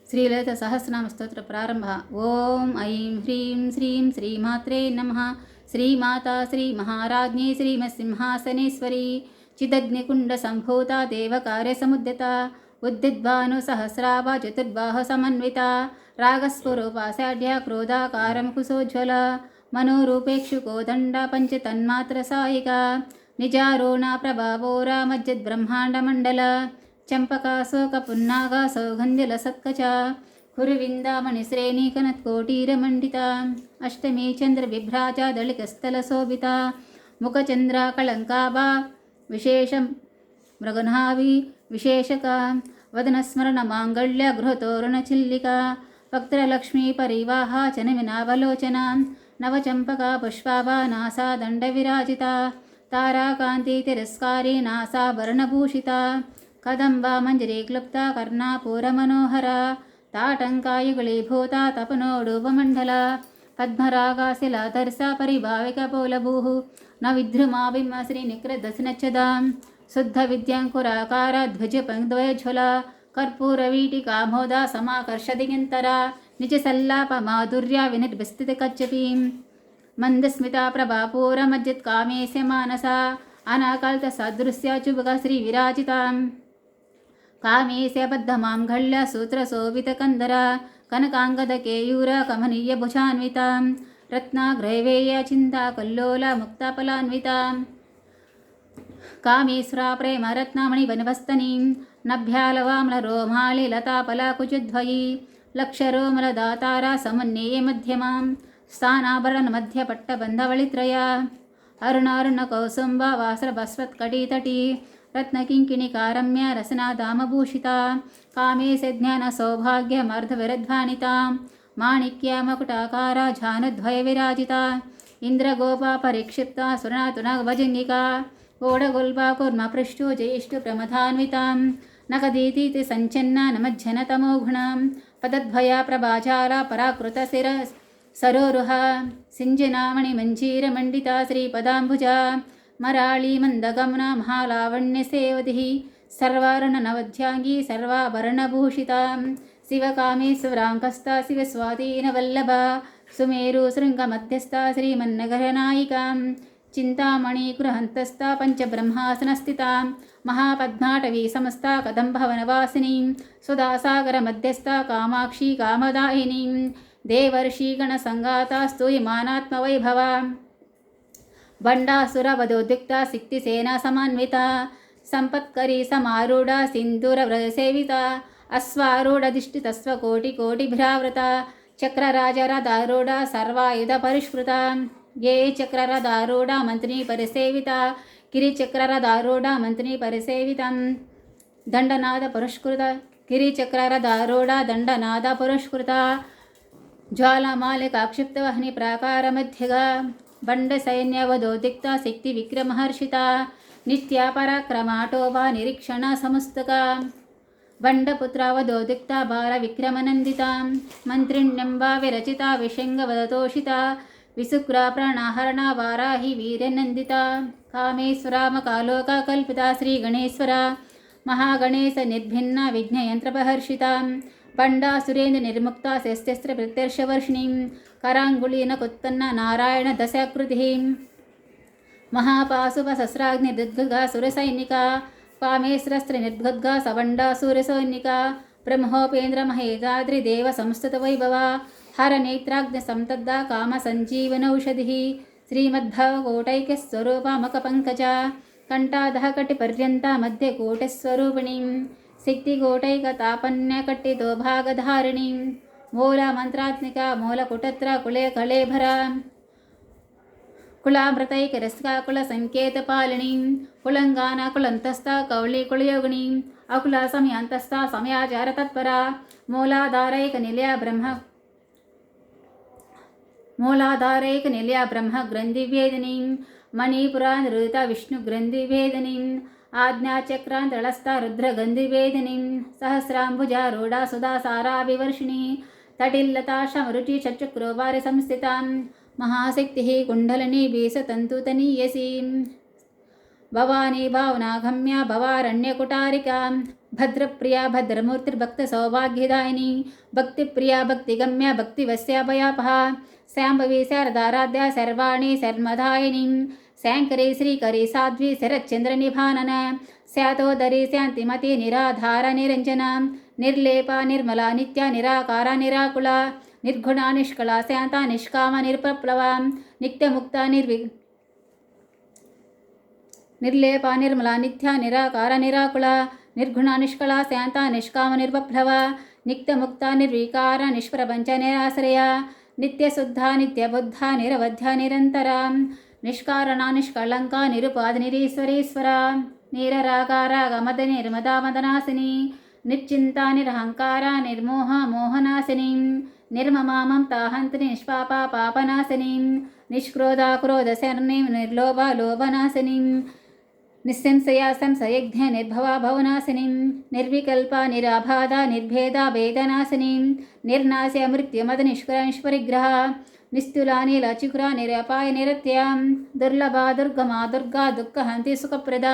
శ్రీలలిత సహస్రనామ స్తోత్ర ప్రారంభ. ఓం ఐం హ్రీం శ్రీం శ్రీమాత్రే నమః. శ్రీమాతా శ్రీ మహారాజ్ఞీ శ్రీమత్సింహాసనేశ్వరీ చిదగ్నికుండ సంభూత దేవకార్యసముద్యత ఉద్దిద్భాను సహస్రాభ చతుర్బాహ సమన్విత రాగస్వరూపాసాఢ్య క్రోధాకారం కుశోజ్వల మనోరూపేక్షుకోదండ పంచతన్మాత్ర సాయిక నిజారోణ ప్రభావో రామజ్జద్బ్రహ్మాండమండల చంపకాశోక పున్నాగ సౌగంధ్యల సత్కచ కురువిందామణి శ్రేణీ కనత్కోటీరమండిత అష్టమీ చంద్ర విభ్రాజ దళికస్థల శోభిత ముఖచంద్ర కళంకాభా విశేషం మృగనాభి విశేషక వదనస్మరణ మాంగళ్య గృహతోరణ చిల్లిక వక్త్రలక్ష్మీ పరివాహ చనమినావలోచన నవచంపక పుష్పాభా నాసా దండ విరాజిత తారాకాంతి తిరస్కారీ నాసాభరణభూషిత కదంబా మంజరీ క్లుప్త కర్ణాపూర మనోహర తాటంకాయుగుళీభూత తపనోడూపమండల పద్మరాగాశిల తర్స పరిభావిక పోలభూ న విద్రుమాభిమ శ్రీనికృదశనచ్చదాం శుద్ధ విద్యాంకురాకార ధ్వజ పంద్వయజ్వల కర్పూర వీటికామోద సమాకర్షదిగంతర నిజ సల్లాప మాధుర్య వినిర్భిస్థిత కచ్చపీం మందస్మిత ప్రభాపూర మజ్జత్ కామేశ మానస అనాకల్త సదృశ్య చుబక శ్రీ విరాజితాం కామేశ బద్ధమాంగళ్య సూత్రశోభిత కందర కనకాంగద కేయూర కమనీయ భుజాన్వితాం రత్నాగ్రైవేయ చింతా కల్లోల ముక్తాపలాన్వితాం కామేశ్వర ప్రేమ రత్నామణి వనవస్తనీం నభ్యాలవామ్ల రోమాళి లతాపలాకుజద్వయీ లక్షరోమల దాతార సమన్యేయ మధ్యమాం స్థానాభరణ మధ్య పట్టబంధవళిత్రయ అరుణారుణ కౌసుంబ వాసర బస్వత్కటీతటీ రత్నకింకిణికారమ్య రసనాదామభూషిత కామేశ జ్ఞాన సౌభాగ్యమర్ధవిరధ్వానిత మాణిక్య మకుటాకార జానుద్వయ విరాజిత ఇంద్రగోపా పరిక్షిప్త సురణాతునభజంగిక ఓడగొల్పా కుర్మ పృష్టు జ్యేష్ఠు ప్రమథాన్వితాం నకదీతీతి సంచన్న నమజ్జన తమోగుణం పదద్వయ ప్రభాచార పరాకృత శిర సరోరుహ సింజనామణి మంజీరమండిత శ్రీపదాంబుజ మరాళీ మందగమన మహాలావణ్య సేవతి సర్వారణ నవధ్యాంగీ సర్వాభరణభూషిత శివకామేశ్వరాంకస్త శివస్వాధీన వల్లభ సుమేరు శృంగ మధ్యస్థ శ్రీమన్నగరనాయికాం చింతామణి గృహంతస్థ పంచబ్రహ్మాసనస్థిత మహాపద్మాటవీ సమస్త కదంభవనవాసిని సుధాసాగర మధ్యస్థ కామాక్షి కామదాయిని దేవర్షిగణ సంగాత స్తూయమానాత్మవైభవ బండాసురవధోద్యుక్త శక్తిసేనా సమన్విత సంపత్కరీ సమారూఢ సింధూరవ్రతసేవిత అశ్వారూఢధిష్ఠితస్వకోటికోటిభ్రావృత చక్రరాజరథారూఢ సర్వాయుధ పరిష్కృత ఏ చక్రరథారూఢ మంత్రిని పరిసేవిత గిరిచక్రరథారూఢ మంత్రిని పరిసేవితం దండనాద పురస్కృత గిరిచక్రరథారూఢ దండనాద పురస్కృత జ్వాలామాలికాక్షిప్తవహ్ని ప్రాకారమధ్యగా బండ సైన్యవధోదిక్త శక్తి విక్రమహర్షిత నిత్య పరాక్రమాటోభా నిరీక్షణ సముస్తక బండపుత్రావధోదిక్త బాల విక్రమనందిత మంత్రిణ్యంబా విరచిత విషంగవదతోషిత విశుక్ర ప్రాణాహరణ వారాహి వీర్యనందిత కామేశ్వరామకాలోక కల్పిత శ్రీ గణేశ్వర మహాగణేశ నిర్భిన్న విఘ్నయంత్రపహర్షిత బండాసురేంద్ర నిర్ముక్త శస్త్రస్త్ర ప్రత్యర్షవర్షిణి కరాంగుళీన కుత్తన్న నారాయణ దశాకృతి మహాపాశుప సస్రాగ్ని దుద్గగా సురసైనిక కామేశ్వరస్త్ర నిర్భుద్గా సవండాసురసైనిక బ్రహ్మోపేంద్ర మహేదాద్రి దేవ సంస్థిత వైభవ హర నేత్రాగ్ని సంతద్ద కామ సంజీవనౌషధి శ్రీమద్భవకోటైక్య స్వరూపమక పంకజ కంఠాధః కటి పర్యంత మధ్య కోటస్వరూపిణి శక్తికోటైక తాపన్య కట్టితో భాగధారిణి మూల మంత్రాత్మిక మూలకుటత్ర కులే కళేభర కులామృతైక రస్కాకుల సంకేతపాలిని కులంగాన కులంతస్థ కౌళి కులయోగిని అకుల సమయాంతస్థ సమయాచార తత్పర మూలాధారైక నిలయ బ్రహ్మ గ్రంథివేదిని మణిపురా నిరుత విష్ణు గ్రంథివేదిని ఆజ్ఞాచక్రాంతళస్థ రుద్రగంధివేదిని సహస్రాంబుజారూఢా సుధా సారాభివర్షిణి తటిల్లతా శమరుచి చక్రోవారి సంస్థితాం మహాశక్తి కుండలిని భీసతంతుతనీయసి భవానీ భావనాగమ్య భవారణ్యకుటారికా భద్రప్రియా భద్రమూర్తిర్భక్తసౌభాగ్యదాయిని భక్తిప్రియా భక్తిగమ్య భక్తివస్యాభయాపహ శాంభవి శారదారాధ్య సర్వాణి శర్మదాయిని శాంకరీ శ్రీకరీ సాధ్వి శరచ్చంద్రనిభానన శాతోదరి శాంతిమతి నిరాధార నిరంజన నిర్లేప నిర్మల నిత్య నిరాకార నిరాకుల నిర్గుణ నిష్కళ శాంత నిష్కామ నిర్ప్లవ నిత్యముక్త నిర్లేప నిర్మల నిత్య నిరాకార నిరాకుల నిర్గుణ నిష్కళ శాంత నిష్కామ నిర్వప్లవ నిత్యముక్త నిర్వికార నిష్ప్రపంచ నిరాశ్రయ నిత్యశుద్ధ నిత్యబుద్ధ నిరవధ్య నిరంతర నిష్కారణ నిష్కళంక నిరుపాధ నిరీశ్వరీశ్వర నిరరాగారాగమద నిర్మదా మదనాశిని నిర్చింత నిరహంకార నిర్మోహ మోహనాశిని నిర్మమా మమతాహంత్రి నిష్పాప పాపనాశిని నిష్క్రోధ క్రోధ శరణి నిర్లోభ లోభనాశిని నిస్సంశయ సంశయజ్ఞ నిర్భవ భవనాశిని నిర్వికల్ప నిరాబాధ నిర్భేద భేదనాశిని నిర్నాశ్య మృత్యుమద నిష్పరిగ్రహ నిస్తుల నీలచికుర నిరపాయ నిరత్యాం దుర్లభ దుర్గమా దుర్గా దుఃఖహంతి సుఖప్రద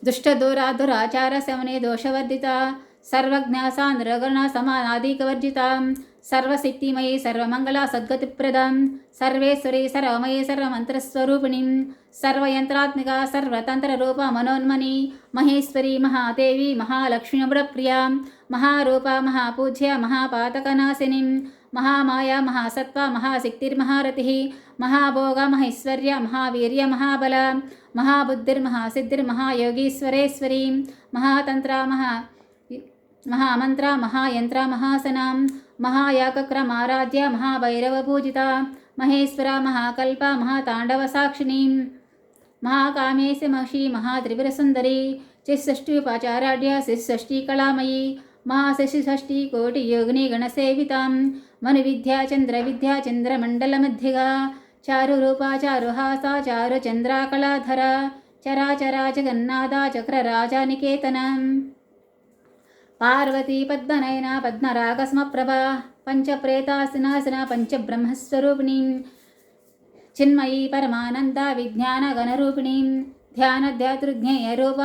దుష్టదూర దురాచార శమనే దోషవర్జిత సర్వజ్ఞ సాంద్రగణ సమానాధికవర్జిత సర్వశక్తిమయీ సర్వమంగళ సద్గతిప్రదం సర్వేశ్వరి సర్వమయీ సర్వమంత్రస్వరూపిణి సర్వయంత్రాత్మిక సర్వతంత్రరూప మనోన్మని మహేశ్వరి మహాదేవి మహాలక్ష్మీప్రియ మహారూప మహాపూజ్య మహాపాతకనాశిని మహామాయ మహాసత్వ మహాశక్తిర్మహారతి మహాభోగ మహైశ్వర్య మహావీర్య మహాబల మహాబుద్ధిర్మహాసిద్ధిర్మహాయోగీశ్వరేశ్వరి మహాతంత్ర మహామంత్ర మహాయంత్ర మహాసనం మహాయాగక్రమారాధ్య మహాభైరవపూజిత మహేశ్వర మహాకల్ప మహాతాండవ సాక్షిణి మహాకామేశ మహి మహాత్రిపురసుందరి చిషష్ఠీపాచారాఢ్య శిషష్ఠీకళామయీ మహాశశిషష్ఠీ కోటి యోగిని గణసేవితాం మను విద్యా చంద్ర విద్యా చంద్రమండలమధ్యగా చారురూపా చారుహాసా చారు చంద్రాకళాధర చరాచరా జగన్నాథ చక్రరాజానికేతనం పార్వతీ పద్మనయన పద్మరాగస్మప్రభ పంచప్రేతాసినాసిన పంచబ్రహ్మస్వరూపిణి చిన్మయీ పరమానంద విజ్ఞాన గణరూపిణి ధ్యానధ్యాతృజ్ఞేయ రూప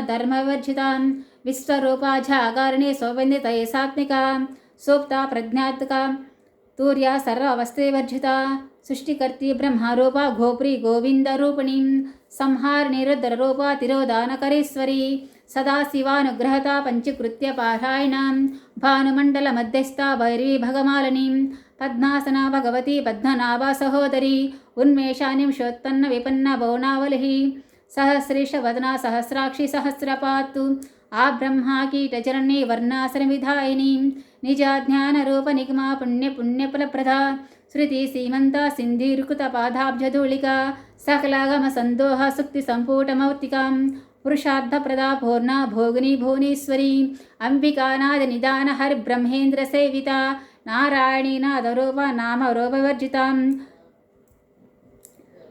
ధర్మవర్జితాం విశ్వరూపా జాగారిణి సౌబంధితయ సాత్మిక సూప్త ప్రజ్ఞాత్మక తూర్య సర్వవస్థివర్జిత సృష్టికర్తి బ్రహ్మరూప గోప్రి గోవిందరూపిణి సంహారిణి రుద్రరూప తిరోదానకరేశ్వరి సదాశివానుగ్రహత పంచకృత్య పారాయణం భానుమండల మధ్యస్థ భైరవీ భగమాలిని పద్మాసన భగవతి పద్మనాభ సహోదరి ఉన్మేషానింశోత్పన్న విపన్న భౌనావలి సహస్రేషవదనా సహస్రాక్షి సహస్రపాత్తు ఆ బ్రహ్మాకీటచరణి వర్ణాసనవిధాయిని నిజాజ్ఞానరూప నిగమా పుణ్యఫలప్రద శృతి సీమంత సింధీరుకృత పాదాబ్జధూళిక సకలాగమ సందోహ సుక్తి సంపూటమౌతికాం పురుషార్థప్రదా పూర్ణ భోగిని భువనేశ్వరి అంబికానాద నిదాన హరి బ్రహ్మేంద్ర సేవిత నారాయణీ నాదరూప నామరూపవర్జితాం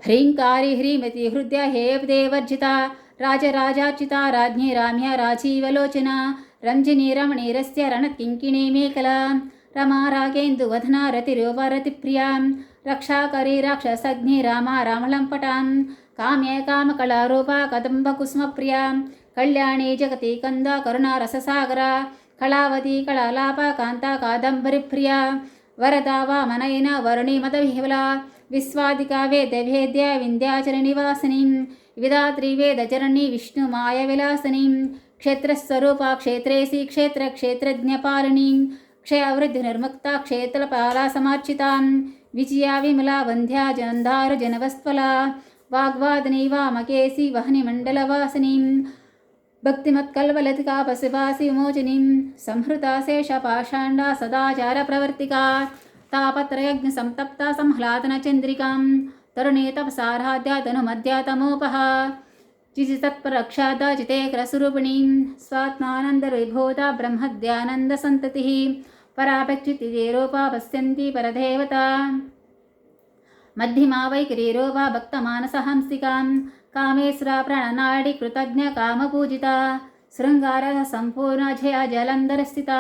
హ్రీంకారి హ్రీమతి హృదయ హేవదేవర్జిత రాజరాజార్చిత రాజ్ఞి రామ్య రాజీవలోచన రంజిని రమణీరస్య రణకింకిణీ మేకల రమా రాగేందువధనా రతిరూపరతిప్రియా రక్షాకరీ రాక్షసగ్ని రామ రామలంపటాం కామ్య కామకళారూప కదంబకుసుమప్రియా కళ్యాణీ జగతి కంద కరుణారససాగర కళావతి కళాలాప కాంత కాదంబరిప్రియా వరదా వామనయన వరుణి మదవిహ్వల విశ్వాదికా వేదభేద్య వింధ్యాచల నివాసిని విధాత్రి వేదచరణి విష్ణుమాయ విలాసిని క్షేత్రస్వరూప క్షేత్రేసి క్షేత్రజ్ఞపాలిని క్షయవృద్ధి నిర్ముక్త క్షేత్రపాలా సమార్చితా విజయా విమలా వంధ్యా జంధారు జనవస్ఫల వాగ్వాదిని వామకేసి వహని మండలవాసిని భక్తిమత్కల్వలతికా పశుపాసి విమోచిని సంహృతా శేషపాషాండా సదాచార ప్రవర్తికా తాపత్రయజ్ఞ సంతప్త సంహ్లాదన చంద్రికాం తరుణీ తపసారాధ్య తనుమధ్యాతమోపహ చిచితత్పరక్షాద చితేకరస్వరూపిణి స్వాత్మానందవిభూత బ్రహ్మద్యానంద సంతతి పరాపక్షితి రూపా పశ్యంతి పరదేవత మధ్యమా వైఖరీరూపా భక్తమానసహంసికాం కామేశ్వర ప్రణనాడి కృతజ్ఞ కామపూజిత శృంగార సంపూర్ణ జయ జలంధరస్థిత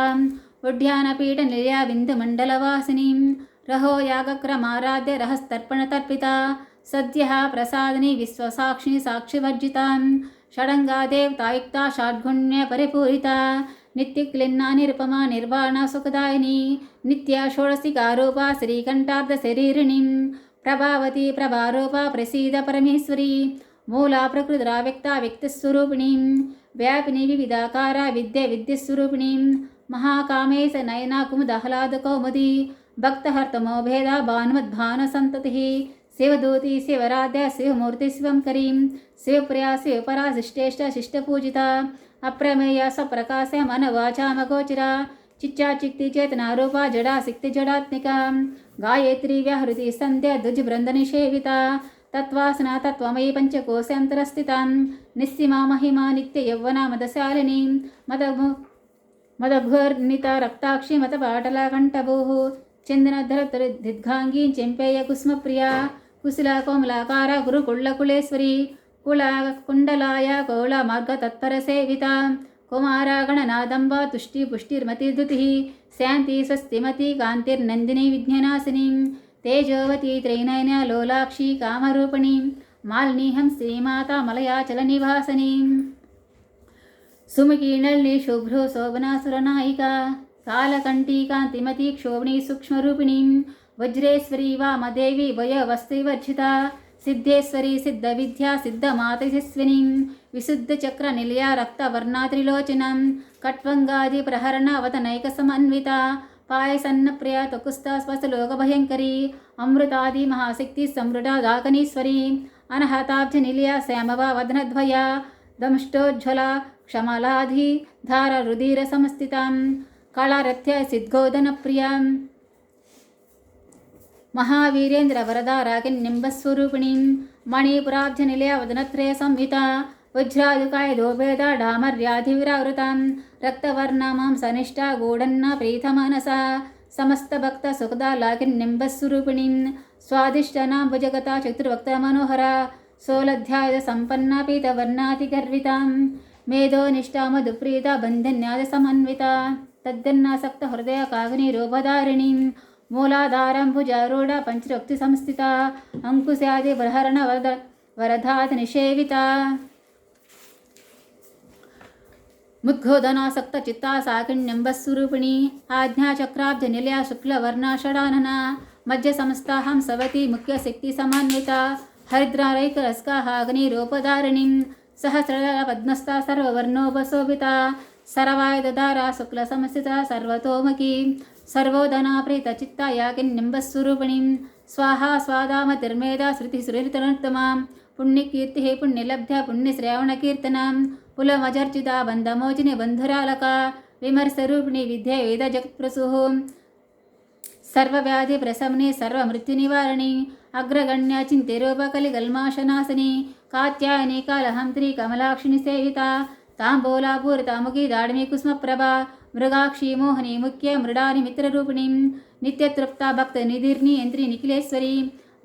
ఉడ్యానపీఠ నిలయ బిందుమండలవాసిని రహో యాగక్రమారాధ్య రహస్తర్పణతర్పిత सद्यः प्रसादिनी विश्वसाक्षिणी साक्षिवर्जितां षडङ्गा देवतायुक्ता षड्गुण्य परिपूरिता नित्यक्लिन्ना निरुपमा निर्वाणा सुखदायिनी नित्या षोडशिका रूपा श्रीकण्ठार्धशरीरिणीं प्रभावती प्रभारूपा प्रसीद परमेश्वरी मूला प्रकृतिरा व्यक्ता व्यक्तिस्वरूपिणीं व्यापिनी विविधाकारा विद्या विद्यस्वरूपिणीं महाकामेश नयना कुमुदह्लादकौमुदी भक्तहर्तमो भेदा भानुमद्भानुसन्ततिः शिवदूती शिवराध्या शिवमूर्ति शिवंकरीं शिवप्रिया शिवपरा शिष्टेष्ट शिष्टपूजिता अप्रमेय सप्रकाश मनवाचामगोचरा चिच्चा चिक्ति चेतना रूपा जडा सिक्ति जडात्मिका गायत्री व्याहृति संध्या द्विजबृन्दनिषेविता तत्त्वासना तत्त्वमयी पंचकोशान्तरस्थितां निस्सीमा महिमा नित्य यौवना मदशालिनी मदघुर्निता रक्ताक्षी मतपाटला कंठभूः चन्दनधरतुर्दिग्धाङ्गी चेम्पेय कुस्मप्रिया कुशला कोमलाकारा गुरुकुळ्ळकुलेश्वरी कुला कुण्डलाया कौला मार्गतत्परसेविता कुमारा गणनादम्बा तुष्टि पुष्टिर्मतिर्धुतिः शान्ति स्वस्तिमती कान्तिर्नन्दिनी विघ्ननाशिनी तेजोवती त्रैनयना लोलाक्षी कामरूपिणी मालिनीहं श्रीमाता मलयाचलनिवासिनी सुमुखीनळ्ळि शुभ्रो शोभनासुरनायिका कालकण्ठी कान्तिमती क्षोभणी सूक्ष्मरूपिणी वज्रेश्वरी वामदेवी वयवस्त्रिवर्जिता सिद्धेश्वरी सिद्धविद्या सिद्धमातयस्विनी विशुद्धचक्रनिलया रक्तवर्णा त्रिलोचनं कट्वङ्गादिप्रहरणवतनैकसमन्विता पायसन्नप्रिया तकुस्ता स्वसलोकभयङ्करी अमृतादि महाशक्ति सम्मृता दाकनीश्वरी अनहताब्जनिलया श्यामवा वदनद्वया दंष्टोज्ज्वला क्षमलाधि धाररुधिरसंस्थितां कलारथ्य सिद्गोदनप्रियां महावीरेन्द्र वरदा रागिन्निम्बस्वरूपिणीं मणिपुराब्जनिलया वदनत्रय संहिता वज्रायुकाय दोभेदा डामर्याधिविरावृतां रक्तवर्णमां सनिष्ठा गूढन्ना प्रीतमानसा समस्तभक्तसुखदा लागिन्निम्बस्वरूपिणीं स्वादिष्टनां भुजगता चतुर्भक्तमनोहरा सोलध्यायसम्पन्ना पीतवर्णातिगर्वितां मेधोनिष्ठा मधुप्रीता बन्धन्यादसमन्विता तद्दन्नासक्तहृदया काग्निरूपधारिणीं मूलाधारं भुजारूढा पञ्चरक्तिसंस्थिता अङ्कुशादिप्रहरण वरदातनिषेविता मुद्गोधनासक्तचित्ता साकिण्यम्बस्वरूपिणी आज्ञाचक्राब्जनिलया शुक्लवर्णा षडानना मध्यसंस्थाहं सवती मुख्यशक्तिसमन्विता हरिद्रारैकरस्का अग्निरूपधारिणीं सहस्रदलपद्मस्था सर्ववर्णोपशोभिता सरवायुधारा शुक्लसंस्थिता सर्वतोमुखी सर्वोदना प्रीतचित्ता याकिन्निम्बस्वरूपिणीं स्वाहा स्वादामतिर्मेधा श्रुतिसुरतनोत्तमां पुण्यकीर्तिः पुण्यलब्ध्या पुण्यश्रवणकीर्तनां पुलमजर्चिता बन्धमोचिनि बन्धुरालका विमर्शरूपिणी विद्या वेदजगत्प्रसूः सर्वव्याधिप्रशमनी सर्वमृत्युनिवारिणी अग्रगण्या चिन्तिरूपकलिकल्माशनाशिनी कात्यायनी कालहन्त्री कमलाक्षिणी सेविता ताम्बूलापूरितामुखी दाडिमी कुसुमप्रभा मृगाक्षी मोहिनी मुख्य मृडानि मित्ररूपिणीं नित्यतृप्ता भक्तनिधिर्नि यन्त्री निखिलेश्वरी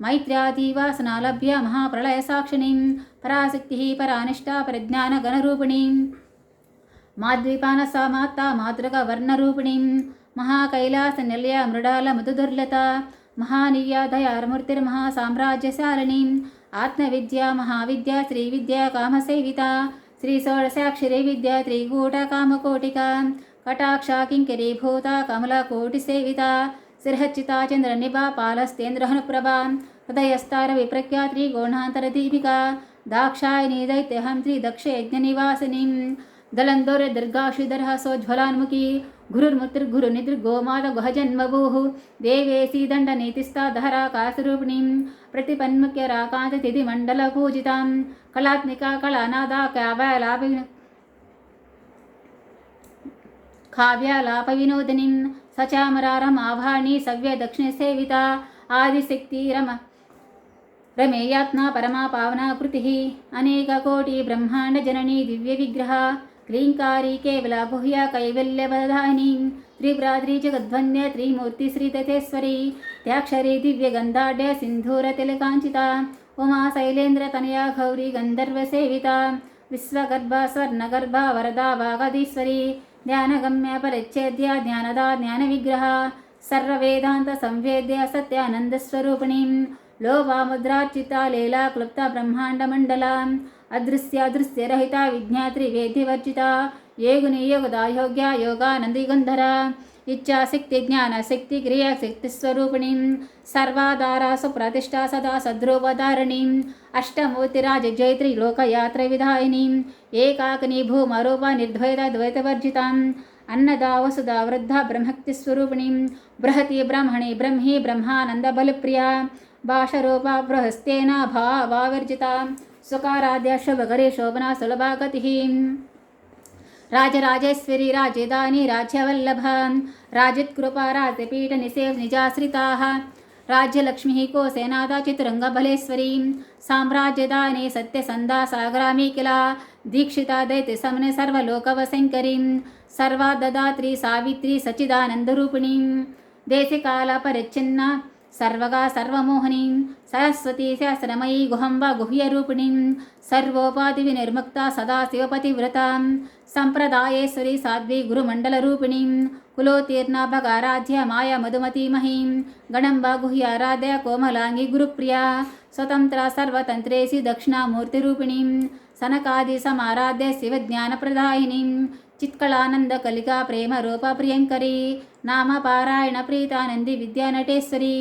मैत्र्यादिवासनालभ्य महाप्रलयसाक्षिणीं पराशक्तिः परानिष्ठा प्रज्ञानगणरूपिणीं माद्वीपानसा माता मातृकवर्णरूपिणीं महाकैलासनिलया मृडालमधुदुर्लता महानीया दयार्मूर्तिर्महासाम्राज्यशालिनीं आत्मविद्या महाविद्या श्रीविद्या कामसेविता श्रीषोडशाक्षरी विद्या त्रिकूटकामकोटिका कटाक्षा किङ्करीभूता कमलकोटिसेविता सिरहच्चिता चन्द्रनिभा पालस्तेन्द्रहनुप्रभा हृदयस्तारविप्रख्या त्रिकोणान्तरदीपिका दाक्षायणी दैत्यहन्त्री दक्षयज्ञनिवासिनीं दलन्दोरदुर्गाश्रीधरः सोज्ज्वलान्मुखी गुरुर्मुर्तिर्गुरुनिद्रिर्गोमातगुहजन्मभूः देवेशी दण्डनीतिस्था धराकाशरूपिणीं प्रतिपन्मुख्यराकान्ततिथिमण्डलपूजितां कलात्मिका कलानादा काव्यालापविनोदिनीं सचामरारमाभाणी सव्यदक्षिणसेविता आदिशक्ति रमेयात्मा परमा पावना कृतिः अनेककोटि ब्रह्माण्डजननी दिव्यविग्रहा क्लीङ्कारी केवला गुह्या कैवल्यवधानी त्रिपुराद्रि जगद्वन्द्य त्रिमूर्तिश्रीतथेश्वरी त्याक्षरी दिव्यगन्धाढ्य सिन्धूरतिलकाञ्चिता उमा शैलेन्द्रतनया गौरी गन्धर्वसेविता विश्वगर्भा स्वर्णगर्भा वरदा वागधीश्वरी ध्यानगम्य परिच्छेद्या ज्ञानदा ज्ञानविग्रहा सर्ववेदान्तसंवेद्या सत्यानन्दस्वरूपिणीं लोभामुद्रार्चिता लीला क्लुप्ता ब्रह्माण्डमण्डला अदृश्यादृश्यरहिता विज्ञात्री वेद्यवर्जिता योगिनी योगदा योग्या योगानन्दिगन्धरा इच्छाशक्ति ज्ञानशक्ति क्रियाशक्तिस्वरूपिणीं सर्वाधारा सुप्रतिष्ठा सदा सद्रूपधारिणीम् अष्टमूर्तिराजजयत्री लोकयात्रविधायिनीम् एकाकिनी भूमरूपा निर्द्वैतद्वैतवर्जिताम् अन्नदा वसुधा वृद्धा ब्रह्मक्तिस्वरूपिणीं बृहति ब्रह्मणि ब्रह्मी ब्रह्मानन्दबलप्रिया भाषरूपा बृहस्तेना भावावर्जिता सुकाराध्या शुभकरी शोभना सुलभा गतिः राजराजेश्वरी राजधानी राज्यवल्लभा राजत्कृपा राजपीठनिसेव निजाश्रिताः राज्यलक्ष्मीः कोसेनादा चितुरङ्गबलेश्वरी साम्राज्यदाने सत्यसन्धा सागरामी किला दीक्षिता दैत्यसमने सर्वलोकवशङ्करीं सर्वाददात्री सावित्री सच्चिदानन्दरूपिणीं देशकालपरिच्छिन्ना सर्वगा सर्वमोहनीं सरस्वती शास्त्रमयी गुहंबा गुह्यरूपिणीं सर्वोपाधिविनिर्मुक्ता सदाशिवपतिव्रतां सम्प्रदायेश्वरी साध्वी गुरुमण्डलरूपिणीं कुलोत्तीर्णा भगाराध्या माया मधुमतीमहीं गणम्बा गुह्याराध्या कोमलांगी गुरुप्रिया स्वतन्त्रा सर्वतन्त्रेषु दक्षिणामूर्तिरूपिणीं सनकादि समाराध्य शिवज्ञानप्रदायिनीं चित्कलानन्दकलिका प्रेमरूपा प्रियङ्करी नाम पारायण प्रीतानन्दी विद्यानटेश्वरी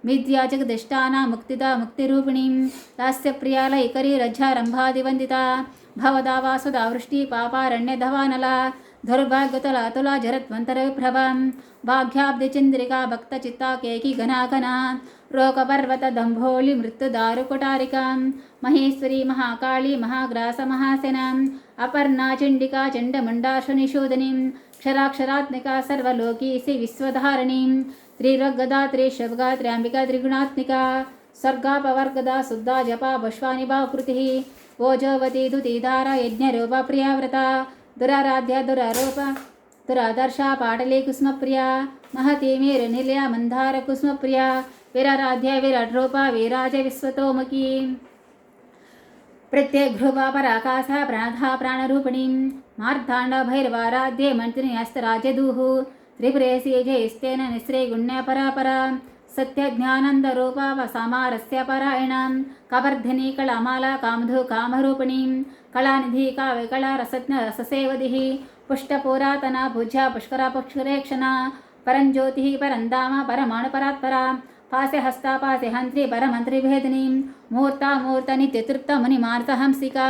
विद्या जगदिष्टाना मुक्तिदा मुक्तिरूपिणीं लास्यप्रिया लयकरी रज्जारम्भादिवन्दिता भवदा वासुदा वृष्टि पापारण्यधवानला दुर्भाग्यतुला जरत्वन्तरविप्रभां भाग्याब्धिचन्द्रिका भक्तचित्ता केकी घनाघना रोगपर्वतदम्भोळि मृत्युदारुकुटारिकां महेश्वरी महाकाली महाग्रास महासेनाम् अपर्णा चण्डिका चण्डमुण्डाशनिशोधनीं क्षराक्षरात्मिका सर्वलोकीसि विश्वधारिणीं त्रिरगदा त्रिशब्गा त्र्यम्बिका त्रिगुणात्मिका सर्गापवर्गदा शुद्धा जपा पुष्पानिभाकृतिः ओजोवती दुतिधारा यज्ञरूपा प्रियाव्रता दुराराध्या दुरारूपा दुरादर्शा पाटली कुसुमप्रिया महती मेरुनिलया मन्दार कुसुमप्रिया वीराराध्या विराट्रूपा वीराज विश्वतोमुखी प्रत्यग्भ्रुवा पराकाशा प्रणधा प्राणरूपिणीं मार्ताण्ड भैरवाराध्ये मन्त्रिण्यस्तराजदूः त्रिपुरेशी जयस्तेन निःश्रेगुण्या परापरा सत्यज्ञानन्दरूपा वसामारस्य परायणां कवर्धिनी कलामाला कामधु कामरूपिणीं कलानिधि काव्यकला रसज्ञ रससेवदिः पुष्टपुरातना पूज्या पुष्करा पुष्करेक्षणा परञ्ज्योतिः परन्दामा परमाणुपरात्परा पास्यहस्ता पास्यहन्त्री परमन्त्रिभेदिनीं मूर्ता मूर्तनित्यतृप्तमुनिमार्तहंसिका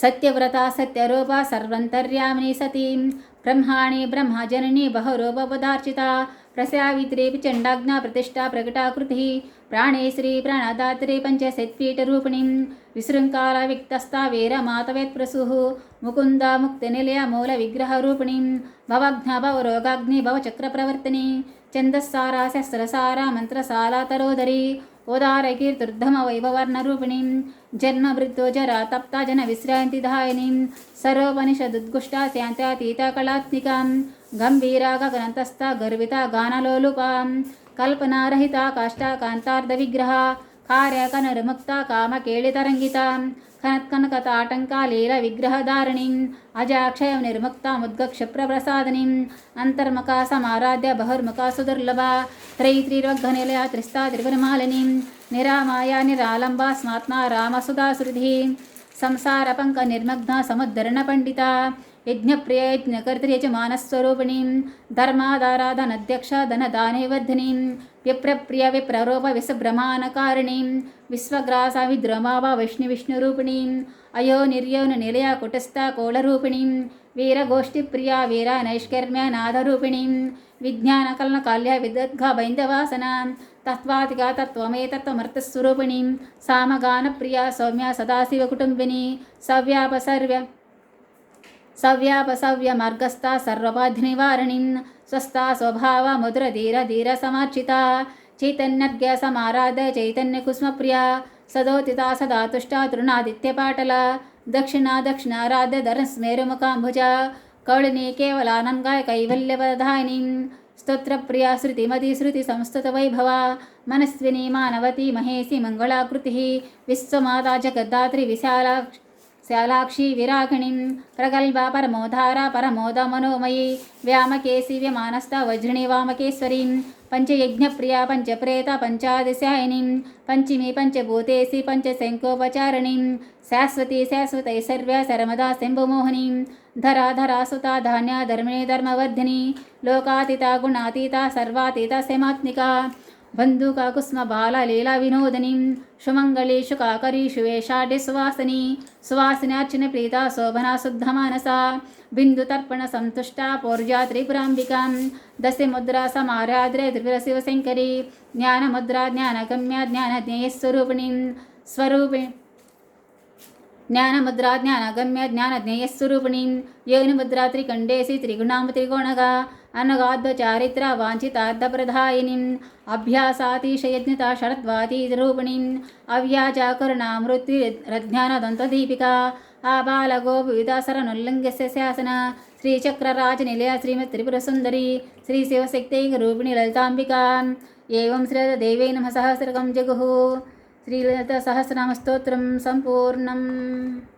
सत्यव्रता सत्यरूपा सर्वन्तर्यामिनी सतीं ब्रह्माणि ब्रह्मजननी बहुरूपपदार्चिता प्रस्यावित्री चण्डाज्ञा प्रतिष्ठा प्रकटाकृतिः प्राणेश्वरी प्राणदात्री पञ्चशत्पीठरूपिणीं विशृङ्खला विक्तस्था वीरमातवेत्प्रसूः मुकुन्दा मुक्तिनिलया मूलविग्रहरूपिणीं भवघ्ना भवरोगाग्नि भवचक्रप्रवर्तिनी छन्दस्सारा शस्त्रसारा मन्त्रशाला तरोदरी ओदारकीर्तिर्धम वैभवर्णरूपिणीं जन्ममृत्यो जरा तप्ता जनविश्रान्तिदायिनीं सर्वोपनिषदुद्गुष्टा शान्त्यातीता कलात्मिकां गम्भीरा गगनतस्था गर्विता गानलोलुपां कल्पनारहिता काष्ठा कान्तार्धविग्रहा कार्यकनर्मुक्ता कामकेलितरङ्गितां खनत्कनकताटङ्का लीलविग्रहधारिणीम् अजाक्षयं निर्मुक्तामुद्गक्षप्रप्रसादिनीम् अन्तर्मुखा समाराध्य बहुर्मुखा सुदुर्लभा त्रैत्रिरोग्घनिलया त्रिस्ता त्रिपुरमालिनीं निरामाया निरालम्बा स्मात्मा रामसुधाश्रुतिः संसारपङ्कनिर्मग्ना समुद्धरणपण्डिता यज्ञप्रिया यज्ञकर्त्री च मानस्वरूपिणीं धर्माधाराधनध्यक्षा धनदानैवर्धिनीं विप्रप्रिया विप्ररूप विसुब्रह्माणकारिणीं विश्वग्रासा विद्रमावा वैष्णविष्णुरूपिणीम् अयो निर्योनिलया कुटस्था कोलरूपिणीं वीरगोष्ठीप्रिया वीरा नैष्कर्म्या नादरूपिणीं विज्ञानकलनकाल्या विदद्घा बैन्दवासना तत्त्वातिका तत्त्वमेतत्त्वमर्थस्वरूपिणीं सामगानप्रिया सौम्या सदाशिवकुटुम्बिनी सव्यापसव्यमार्गस्था सर्वबाधिनिवारिणीं स्वस्था स्वभावा मधुरधीरधीरसमार्चिता चैतन्यज्ञसमाराध्य चैतन्यकुसुमप्रिया सदोदिता सदा तुष्टा तृणादित्यपाटला दक्षिणाराध्य धरस्मेरुमुखाम्बुजा कौलिनी केवलानन्गाय कैवल्यवधायिनीं स्तोत्रप्रिया श्रुतिमती श्रुतिसंस्तुतवैभवा मनस्विनी मानवती महेशी मङ्गलाकृतिः विश्वमाता जगद्धात्री विशाला శాలాక్షి విరాగిణిం ప్రగల్భా పరమోధారా పరమోదమనోమయీ వ్యామకేశి వ్యమానస్థ వజ్రిణి వామకేశ్వరీం పంచయజ్ఞప్రియా పంచప్రేత పంచాదిశాయినీం పంచమీ పంచభూతేసి పంచశంకోపచారిణీం శాశ్వతీ శాశ్వతైసర్వ్య శరమదా శంభుమోహినీం ధరా ధరాసుతా ధాన్య ధర్మిణీ ధర్మవర్ధిని లోకాతీత గుణాతీత సర్వాతీత శమాత్మికా బంధుకా కుస్మ బాల లీలా వినోదనీ సుమంగళీ శుకాకరీ శువేషాఢ్య సువాసిని సువాసినార్చన ప్రీత శోభనా శుద్ధమానసా బిందుతర్పణ సంతుష్టా పౌర్జా త్రిపురాంబికాం దశముద్రా సమారాధ్రే త్రిపుర శివశంకరీ జ్ఞానముద్రా జ్ఞానగమ్య జ్ఞానజ్ఞేయస్వరూపిణీ జ్ఞానముద్రా జ్ఞానగమ్య జ్ఞానజ్ఞేయస్వరూపిణీ యోనిముద్రా త్రికండేసి త్రిగుణాం త్రికోణగా అనగాద్వచారిత్ర వాంఛితార్థప్రదాయినీం అభ్యాసాతిశయజ్ఞత షడద్వాతీరూపిణీం అవ్యాజాకరుణామృత్యురజ్ఞానదంతదీపికా ఆబాలగోవిదాసరనుల్లంఘ్యస్య శాసన శ్రీచక్రరాజనిలయ శ్రీమత్ త్రిపురసుందరీ శ్రీశివశక్తైకరూపిణి లలితాంబికా ఏవం శ్రీదేవై నమః సహస్రకం జగుః శ్రీలలిత సహస్రనామస్తోత్రం సంపూర్ణం.